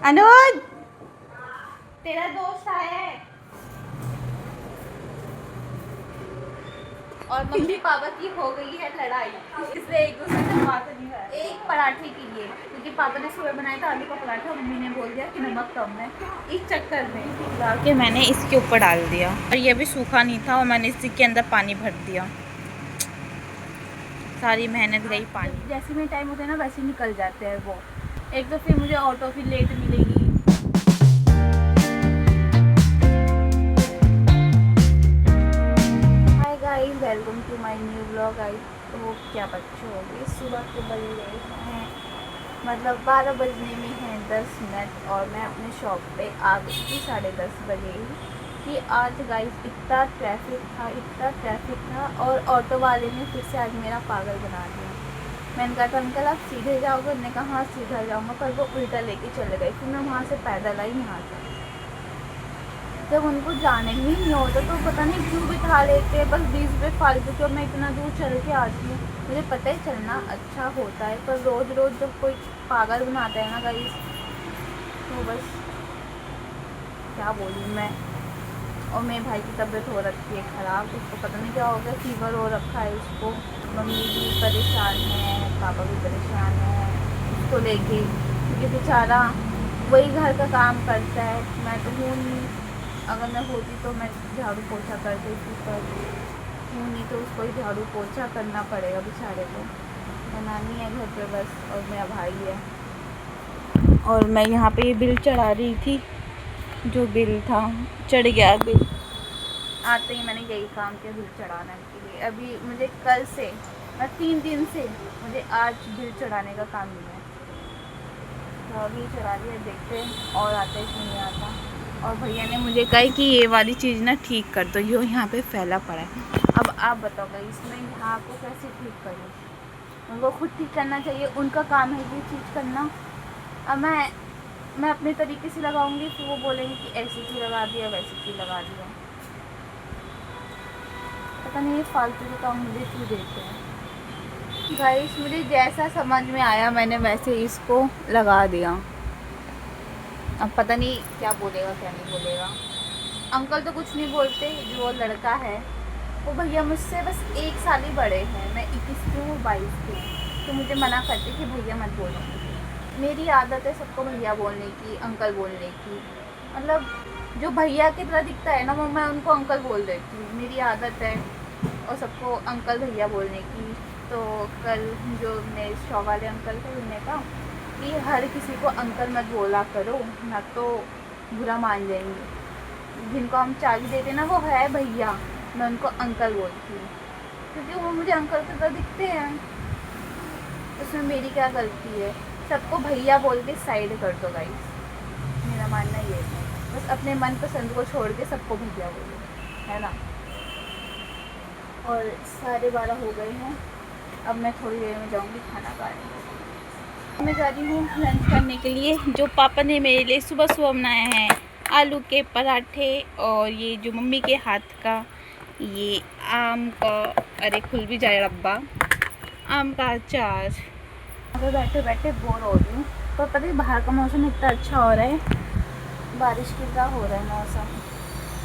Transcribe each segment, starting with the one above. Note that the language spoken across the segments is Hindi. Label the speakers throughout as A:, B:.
A: अनुज तेरा दोस्त आया है और मम्मी पापा की हो गई है लड़ाई, इसलिए एक दूसरे से बात नहीं कर रहे। एक पराठे के लिए, क्योंकि पापा ने सुबह बनाया था आलू का पराठा, मम्मी ने बोल दिया कि नमक कम है। इस चक्कर में डाल के मैंने इसके ऊपर डाल दिया और ये भी सूखा नहीं था और मैंने इसके अंदर पानी भर दिया। सारी मेहनत गई पानी। जैसे में टाइम होता है ना वैसे ही निकल जाते हैं वो। एक तो फिर मुझे ऑटो फिर लेट मिलेगी। Hi guys, welcome to my new blog. Guys तो क्या बच्चे हो गए, सुबह के बज रहे हैं मतलब 12 बजने में हैं 10 मिनट और मैं अपने शॉप पे आ गई थी 10:30 बजे ही। कि आज गाइस इतना ट्रैफिक था और ऑटो वाले ने फिर से आज मेरा पागल बना दिया। मैंने कहा था अंकल आप सीधे जाओगे, उन्होंने कहा हाँ सीधा जाऊँगा, पर वो उल्टा लेके चले गए। फिर मैं वहाँ से पैदल आई यहाँ तक। जब उनको जाने ही नहीं होता तो पता नहीं क्यों बिठा लेते हैं बस 20 रुपये फालतू के। और मैं इतना दूर चल के आती हूँ, मुझे पता है चलना अच्छा होता है, पर रोज़ रोज़ जब कोई पागल बनाता है ना गाइस तो बस क्या बोलूँ मैं। और मेरे भाई की तबीयत हो रखी है ख़राब, उसको पता नहीं क्या हो गया, फीवर हो रखा है उसको। मम्मी भी परेशान है, पापा भी परेशान है उसको लेके, क्योंकि बेचारा वही घर का काम करता है। मैं तो हूँ नहीं, अगर मैं होती तो मैं झाड़ू पोछा कर देती, पर हूँ नहीं तो उसको ही झाड़ू पोछा करना पड़ेगा बेचारे को। बनानी है घर पे बस, और मेरा भाई है। और मैं यहाँ पे ये बिल चढ़ा रही थी, जो बिल था चढ़ गया बिल। आते ही मैंने यही काम किया बिल चढ़ाने के लिए। अभी मुझे कल से 3 दिन से मुझे आज बिल चढ़ाने का काम मिला है, तो अभी चढ़ा दिया, देखते हैं और आता है कि नहीं आता। और भैया ने मुझे कहा कि ये वाली चीज़ ना ठीक कर दो, यो यहाँ पे फैला पड़ा है। अब आप बताओ इसमें यहाँ को कैसे ठीक करूँ? उनको खुद ठीक करना चाहिए, उनका काम है ये चीज़ करना। अब मैं अपने तरीके से लगाऊंगी, फिर वो बोलेंगे कि ऐसी की लगा दिया वैसी की लगा दिया। पता नहीं ये फालतू का काम मुझे क्यों देते हैं। गाइस मुझे जैसा समझ में आया मैंने वैसे इसको लगा दिया। अब पता नहीं क्या बोलेगा क्या नहीं बोलेगा। अंकल तो कुछ नहीं बोलते, जो लड़का है वो भैया मुझसे बस 1 साल ही बड़े हैं। मैं 21 की हूँ, 22 की, तो मुझे मना करते कि भैया मत बोलो। मेरी आदत है सबको भैया बोलने की, अंकल बोलने की। मतलब जो भैया की तरह दिखता है ना वो मैं उनको अंकल बोल देती हूँ, मेरी आदत है। और सबको अंकल भैया बोलने की। तो कल जो मेरे शॉप वाले अंकल थे उन्होंने कहा कि हर किसी को अंकल मत बोला करो, ना तो बुरा मान जाएंगे। जिनको हम चाबी देते ना वो है भैया, मैं उनको अंकल बोलती हूँ क्योंकि वो मुझे अंकल की तरह दिखते हैं। उसमें मेरी क्या गलती है? सबको भैया बोल के साइड कर दो गाइस, मेरा मानना ये है। बस अपने मनपसंद को छोड़ के सबको भैया बोलो, है ना। और 12:30 हो गए हैं, अब मैं थोड़ी देर में जाऊंगी खाना खाने। मैं जा रही हूँ लंच करने के लिए। जो पापा ने मेरे लिए सुबह सुबह बनाया है आलू के पराठे, और ये जो मम्मी के हाथ का ये आम का, अरे खुल भी जाए रब्बा, आम का अचार। अगर बैठे बैठे बोर हो रही हूँ, पर पता है बाहर का मौसम इतना अच्छा हो रहा है, बारिश की तरह हो रहा है मौसम,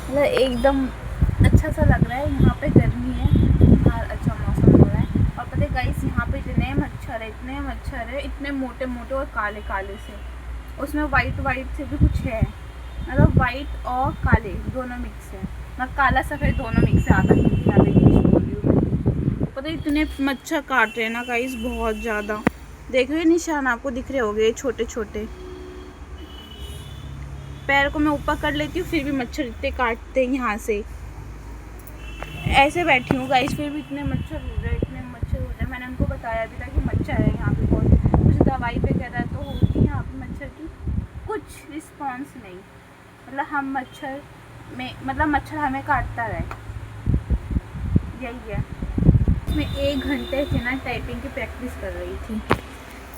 A: मतलब एकदम अच्छा सा लग रहा है। यहाँ पे गर्मी है, बाहर अच्छा मौसम हो रहा है। और पता है गाइस यहाँ पे इतने मच्छर है, इतने मोटे मोटे और काले काले से। उसमें वाइट से भी कुछ है, मतलब वाइट और काले दोनों मिक्स है, मतलब काला सफ़ेद दोनों मिक्स है। आधा हिंदी आधा इंग्लिश बोल रही हूँ मैं। पता है इतने मच्छर काट रहे हैं ना गाइस, बहुत ज़्यादा। देख रहे निशान आपको दिख रहे होंगे छोटे छोटे। पैर को मैं ऊपर कर लेती हूँ फिर भी मच्छर इतने काटते हैं यहाँ से। ऐसे बैठी हूँ गाइस फिर भी इतने मच्छर हो रहे हैं। मैंने उनको बताया भी था कि मच्छर है यहाँ पे बहुत, कुछ दवाई वगैरह तो होगी यहाँ पे मच्छर की, कुछ रिस्पॉन्स नहीं। मतलब हम मच्छर में, मतलब मच्छर हमें काटता रहे, यही है। मैं 1 घंटे से ना टाइपिंग की प्रैक्टिस कर रही थी।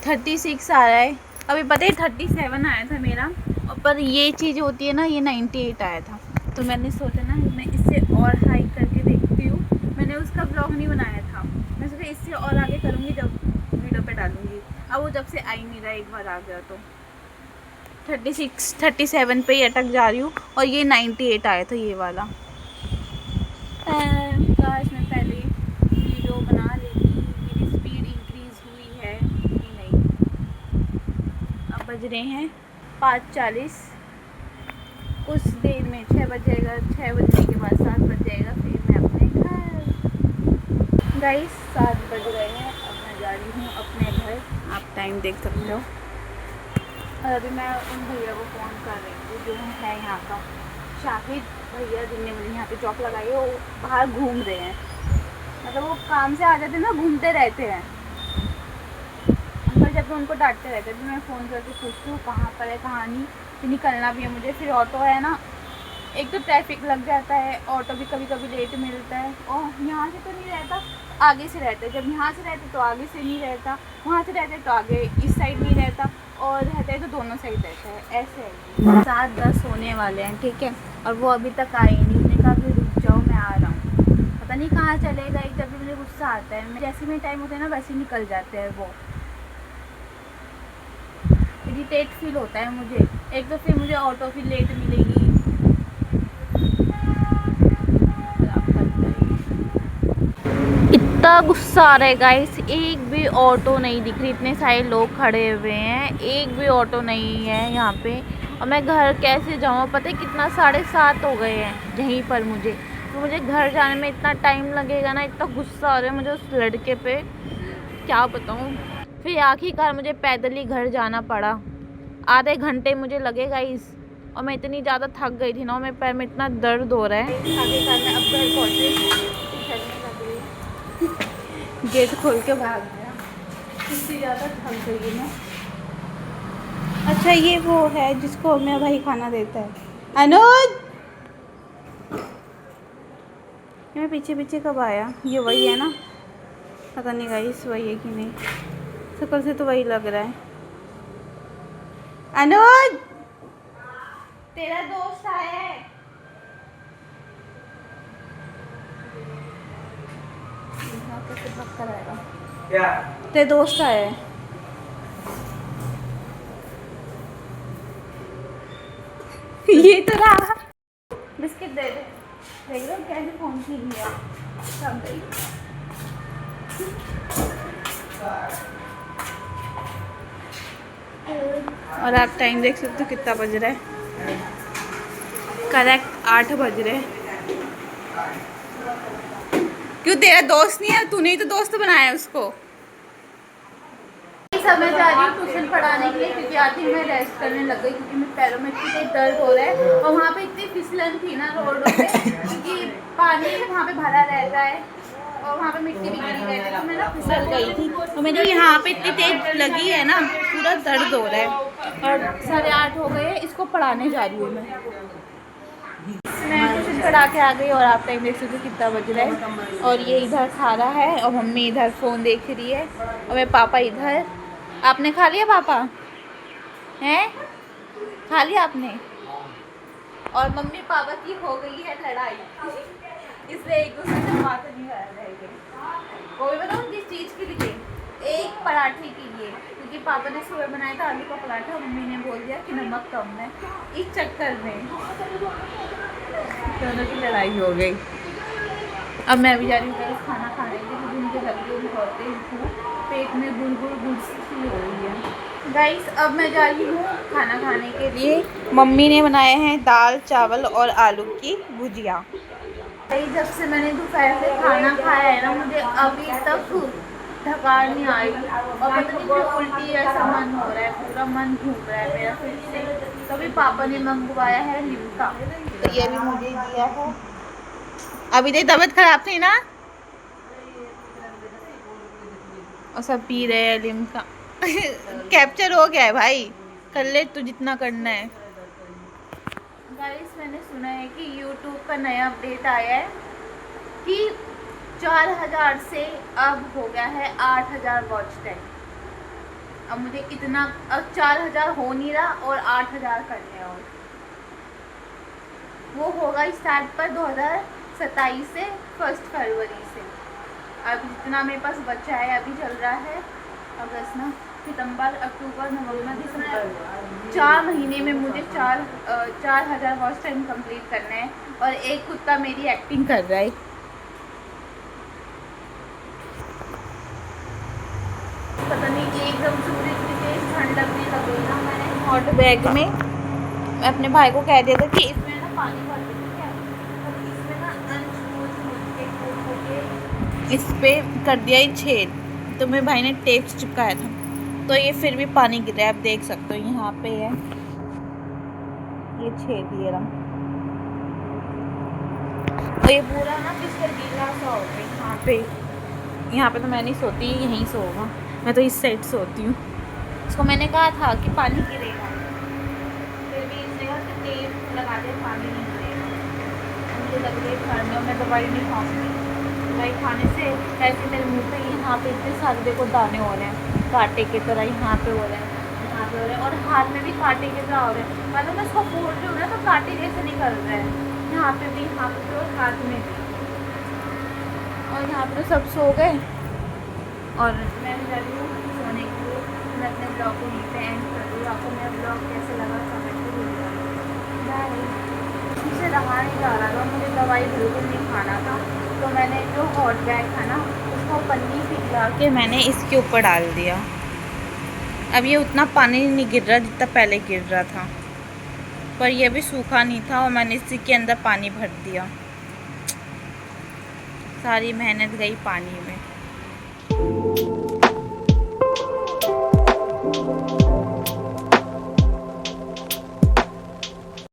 A: 36 आ रहा है, अभी पता है 37 आया था मेरा, और पर ये चीज़ होती है ना, ये 98 आया था। तो मैंने सोचा ना मैं इससे और हाई करके देखती हूँ। मैंने उसका ब्लॉग नहीं बनाया था, मैं सोचा इससे और आगे करूँगी जब वीडियो पे डालूँगी। अब वो जब से आ ही नहीं रहा, एक बार आ गया तो 36 37 पे ही अटक जा रही हूँ और ये 98 आया था ये वाला। काश मैं पहले वीडियो बना लेती, मेरी स्पीड इंक्रीज़ हुई है कि नहीं। अब बज रहे हैं 5:40, कुछ देर में 6 बजेगा, 6 बजने के बाद 7 बज जाएगा, फिर मैं अपने घर। गाइस 7 बज रहे हैं, अब मैं जा रही हूँ अपने घर, आप टाइम देख सकते हो। और अभी मैं उन भैया को फ़ोन कर रही हूँ जो है यहाँ का शाहिद भैया, जिनने मुझे यहाँ पे जॉब लगाई है। वो बाहर घूम रहे हैं, मतलब वो काम से आ जाते हैं ना, घूमते रहते हैं। अंकल जब भी उनको डांटते रहते हैं, तो मैं फ़ोन करके पूछती हूँ कहाँ पर है कहाँ नहीं। फिर निकलना भी है मुझे, फिर ऑटो है ना, एक तो ट्रैफिक लग जाता है, ऑटो भी कभी कभी लेट मिलता है। और यहाँ से तो नहीं रहता, आगे से रहता है। जब यहाँ से रहते तो आगे से नहीं रहता, वहाँ से रहते तो आगे इस साइड नहीं रहता, और रहता है तो दोनों साइड रहता है। ऐसे है। 7:10 होने वाले हैं, ठीक है, और वो अभी तक आए नहीं। उसने कहा कि रुक जाओ मैं आ रहा हूँ, पता नहीं कहाँ चले गए। जब भी मुझे गुस्सा आता है, जैसे में टाइम होता है ना, वैसे ही निकल जाते हैं वो। इरिटेट फील होता है मुझे, एक तो फिर मुझे ऑटो फिर लेट मिलेगी। इतना गुस्सा आ रहा है गाइस, एक भी ऑटो नहीं दिख रही, इतने सारे लोग खड़े हुए हैं, एक भी ऑटो नहीं है यहाँ पे। और मैं घर कैसे जाऊँ, पता है कितना 7:30 हो गए हैं यहीं पर मुझे। तो मुझे घर जाने में इतना टाइम लगेगा ना, इतना गुस्सा आ रहा है मुझे उस लड़के पे, क्या बताऊँ। फिर आखिरकार मुझे पैदल ही घर जाना पड़ा, आधे घंटे मुझे लगे गाइस। और मैं इतनी ज़्यादा थक गई थी ना, मेरे पैर में इतना दर्द हो रहा है। आखिरकार मैं अब घर पहुँचे, गेट खोल के भाग गया, इससे ज़्यादा थक गई मैं। अच्छा ये वो है जिसको मेरा भाई खाना देता है, अनुज। मैं पीछे पीछे कब आया, ये वही है ना, पता नहीं गाइस वही है कि नहीं, शक्ल से तो वही लग रहा है। अनुज तेरा दोस्त आया है। क्या? तेरे दोस्त आए हैं। ये तो रहा, बिस्किट दे दे। देख लो कैसे फोन की लिया सब गई। और आप टाइम देख सकते हो कितना बज रहा है, करेक्ट 8 बज रहे हैं। क्यों तेरा दोस्त नहीं है, तूने ही तो दोस्त बनाया उसको। सब मैं जा रही हूँ ट्यूशन पढ़ाने के लिए, क्योंकि आती मैं रेस्ट करने लग गई, क्योंकि मेरे पैरों में इतनी तेज दर्द हो रहा है। और वहाँ पे इतनी फिसलन थी ना रोडों पे, क्योंकि पानी वहाँ पे भरा रहता है और वहाँ पे मिट्टी भी गिरी रहती है, तो मैं ना फिसल गई थी। और मेरे यहाँ पे इतनी तेज लगी है ना, पूरा दर्द हो रहा है। और 8:30 हो गए, इसको पढ़ाने जा रही हूँ मैं ट्यूशन पढ़ा के आ गई। और आप टाइम देख सकते हो कितना बज रहा है। और ये इधर खा रहा है और मम्मी इधर फ़ोन देख रही है और मेरे पापा इधर। आपने खा लिया पापा? हैं खा लिया आपने? और मम्मी पापा की हो गई है लड़ाई, इसलिए एक दूसरे से बात नहीं कर रहे थे। वो भी बताऊँ किस चीज़ के लिए, एक पराठे के लिए, क्योंकि पापा ने सुबह बनाया था आलू का पराठा और मम्मी ने बोल दिया कि नमक कम है, इस चक्कर में दोनों की लड़ाई हो गई। अब मैं भी जा रही हूँ खाना खाने के लिए, क्योंकि मुझे लग रही है पेट में गुड़ सी हो रही है। गाइस अब मैं जा रही हूँ खाना खाने के लिए। मम्मी ने बनाए हैं दाल चावल और आलू की भुजिया। जब से मैंने दोपहर से खाना खाया है ना, मुझे अभी तक थकान नहीं आई, और पता नहीं मुझे उल्टी ऐसा मन हो रहा है, पूरा मन घूम रहा है मेरा फिर से। तभी पापा ने मंगवाया है लिम्का, तो ये भी मुझे दिया है। अभी तेरी तबीयत खराब थी ना, और सब पी रहे हैं लिम्का। कैप्चर हो गया है भाई, कर ले तू जितना करना है। गाइस मैंने सुना है कि YouTube का नया अपडेट आया है कि 4000 से अब हो गया है 8000 वॉच टाइम। अब मुझे इतना, अब 4000 हो नहीं रहा और 8000 करने हैं। और वो होगा स्टार्ट पर 2027 से 1 फरवरी से। अब जितना मेरे पास बचा है, अभी चल रहा है अगस्त ना, सितंबर, अक्टूबर, नवंबर, दिसंबर, 4 महीने में मुझे 4,000 वॉच टाइम कंप्लीट करना है। और एक कुत्ता मेरी एक्टिंग कर रहा है। पता नहीं कि एकदम सूर्य की तेज ठंड लगने लग गई ना। मैंने हॉट बैग में अपने भाई को कह दिया था कि इसमें ना पानी भर दे, ठीक है। और इसमें ना इस पे कर दिया ये छेद, तो मेरे भाई ने टेप चिपकाया था, तो ये फिर भी पानी गिर रहा है। आप देख सकते हो यहाँ पे है ये छेद, ये रहा। और ये पूरा ना बिस्तर गीला सा हो गया यहाँ पे तो मैं नहीं सोती, यहीं सोऊंगा। मैं तो इस साइड सोती हूँ। इसको मैंने कहा था कि पानी गिरेगा, फिर भी इसने कहा कि टेप लगा दे, पानी नहीं गिरेगा। मुझे लग रही है घर में मैं दवाई नहीं खाऊंगी। दवाई खाने से ऐसे मेरे मुंह पे यहाँ पे इतने सारे देखो दाने हो रहे हैं, कांटे की तरह यहाँ पे हो रहे हैं, यहाँ पे हो रहे हैं, और हाथ में भी कांटे की तरह हो रहे हैं। मतलब मैं इसको फोड़ रही हूँ ना तो कांटे जैसे निकल रहे हैं, यहाँ पे भी, यहाँ पे भी, और हाथ में भी। और यहाँ पे तो सब सो गए और मैं भी जा रही हूँ सोने के लिए। मैं अपने ब्लॉग को यहीं पे एंड कर दूँ। आपको मेरा ब्लॉग कैसे लगा कमेंट में जरूर। बाय। मुझसे रहा नहीं जा रहा था, मुझे दवाई बिल्कुल नहीं खाना था, तो मैंने जो हॉट बैग था ना उसको पन्नी पिघला के मैंने इसके ऊपर डाल दिया। अब ये उतना पानी नहीं गिर रहा जितना पहले गिर रहा था, पर यह भी सूखा नहीं था और मैंने इसी के अंदर पानी भर दिया। सारी मेहनत गई पानी में।